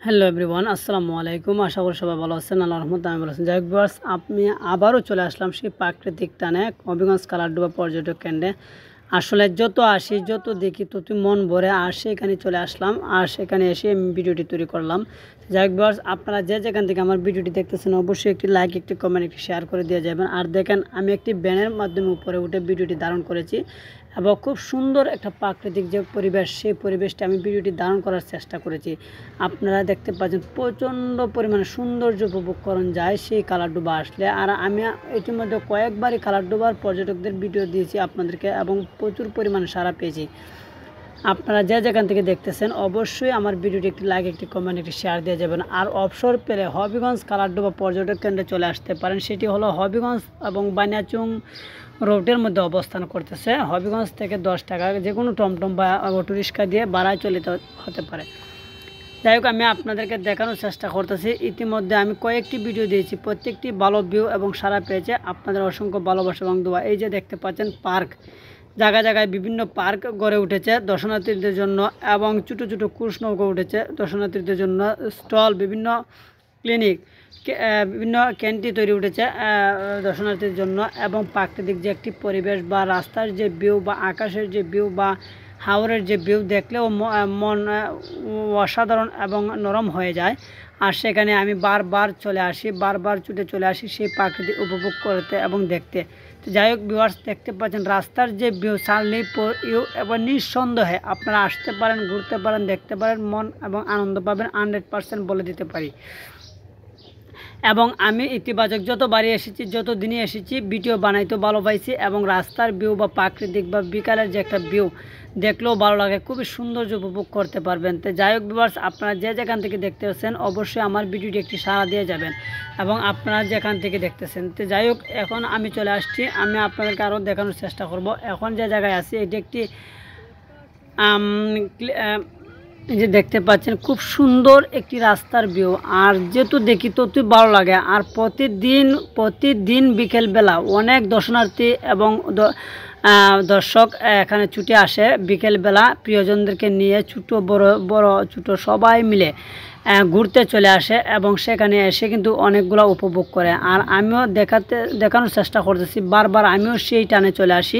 Hello everyone, আসসালামু আলাইকুম। আশা করি সবাই ভালো আছেন। আল্লাহর রহমতে আমি ভালো আছি। যাই হোক ভিউয়ার্স, আমি আবারও চলে আসলাম সেই প্রাকৃতিক টানে হবিগঞ্জ কালারডোবা পর্যটক কেন্দ্রে। আসলে যত আসি, যত দেখি, তত মন ভরে, আর সেখানে চলে আসলাম, আর সেখানে এসে আমি ভিডিওটি তৈরি করলাম। যাই হোক ভিউয়ার্স, আপনারা যে যেখান থেকে আমার ভিডিওটি দেখতেছেন অবশ্যই একটি লাইক, একটি কমেন্ট, একটি শেয়ার করে দিয়ে যাবেন। আর দেখেন, আমি একটি ব্যানের মাধ্যমে উপরে উঠে ভিডিওটি ধারণ করেছি এবং খুব সুন্দর একটা প্রাকৃতিক যে পরিবেশ, সেই পরিবেশটা আমি ভিডিওটি ধারণ করার চেষ্টা করেছি। আপনারা দেখতে পাচ্ছেন প্রচণ্ড পরিমাণে সৌন্দর্য উপভোগ করা যায় সেই কালারডোবা আসলে। আর আমি ইতিমধ্যে কয়েকবারই কালারডোবার পর্যটকদের ভিডিও দিয়েছি আপনাদেরকে এবং প্রচুর পরিমাণে সাড়া পেয়েছি। আপনারা যে যেখান থেকে দেখতেছেন অবশ্যই আমার ভিডিওটি একটি লাইক, একটি কমেন্ট, একটি শেয়ার দিয়ে যাবেন। আর অবসর পেলে হবিগঞ্জ কালারডোবা পর্যটক কেন্দ্রে চলে আসতে পারেন। সেটি হলো হবিগঞ্জ এবং বানিয়াচং রোডের মধ্যে অবস্থান করতেছে। হবিগঞ্জ থেকে 10 টাকা যে কোনো টমটম বা অটো রিক্সা দিয়ে ভাড়ায় চলে হতে পারে। যাই হোক, আমি আপনাদেরকে দেখানোর চেষ্টা করতেছি। ইতিমধ্যে আমি কয়েকটি ভিডিও দিয়েছি, প্রত্যেকটি ভালো ভিউ এবং সাড়া পেয়েছে। আপনাদের অসংখ্য ভালোবাসা এবং দোয়া। এই যে দেখতে পাচ্ছেন পার্ক, জায়গায় জায়গায় বিভিন্ন পার্ক গড়ে উঠেছে দর্শনার্থীদের জন্য এবং ছোটো ছোটো ক্রুজ নৌকা উঠেছে দর্শনার্থীদের জন্য। স্টল, বিভিন্ন ক্লিনিক, বিভিন্ন ক্যান্টিন তৈরি উঠেছে দর্শনার্থীদের জন্য। এবং প্রাকৃতিক যে একটি পরিবেশ বা রাস্তার যে ভিউ বা আকাশের যে ভিউ বা হাওরের যে ভিউ দেখলেও মন অসাধারণ এবং নরম হয়ে যায়। আর সেখানে আমি বারবার ছুটে চলে আসি সেই প্রাকৃতিক উপভোগ করতে এবং দেখতে। তো যাই হোক ভিউয়ার্স, দেখতে পাচ্ছেন রাস্তার যে ভিউ, সানলি এবং নিঃসন্দেহে আপনারা আসতে পারেন, ঘুরতে পারেন, দেখতে পারেন, মন এবং আনন্দ পাবেন 100% বলে দিতে পারি। এবং আমি ইতিবাচক যতবারই এসেছি, যত দিনই এসেছি, ভিডিও বানাইতেও ভালো পাইছি এবং রাস্তার ভিউ বা প্রাকৃতিক বা বিকালের যে একটা ভিউ দেখলেও ভালো লাগে, খুবই সৌন্দর্য উপভোগ করতে পারবেন। তো যাই হোক ভিউয়ার্স, আপনারা যে যেখান থেকে দেখতে পাচ্ছেন অবশ্যই আমার ভিডিওটি একটি সাড়া দিয়ে যাবেন এবং আপনারা যেখান থেকে দেখতেছেন। তো যাই হোক, এখন আমি চলে আসছি, আমি আপনাদেরকে আরও দেখানোর চেষ্টা করব। এখন যে জায়গায় আছি এটি একটি এই যে দেখতে পাচ্ছেন খুব সুন্দর একটি রাস্তার ভিউ। আর যেহেতু দেখি ততই ভালো লাগে। আর প্রতিদিন বিকেলবেলা অনেক দর্শনার্থী এবং দর্শক এখানে ছুটে আসে বিকেলবেলা প্রিয়জনদেরকে নিয়ে, বড় ছোট সবাই মিলে ঘুরতে চলে আসে এবং সেখানে এসে কিন্তু অনেকগুলো উপভোগ করে। আর আমিও দেখানোর চেষ্টা করতেছি, বারবার আমিও সেই টানে চলে আসি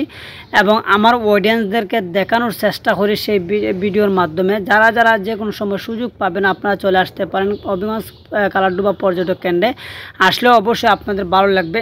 এবং আমার অডিয়েন্সদেরকে দেখানোর চেষ্টা করি সেই ভিডিওর মাধ্যমে। যারা যারা যে কোনো সময় সুযোগ পাবেন আপনারা চলে আসতে পারেন হবিগঞ্জ কালারডোবা পর্যটক কেন্দ্রে। আসলে অবশ্যই আপনাদের ভালো লাগবে।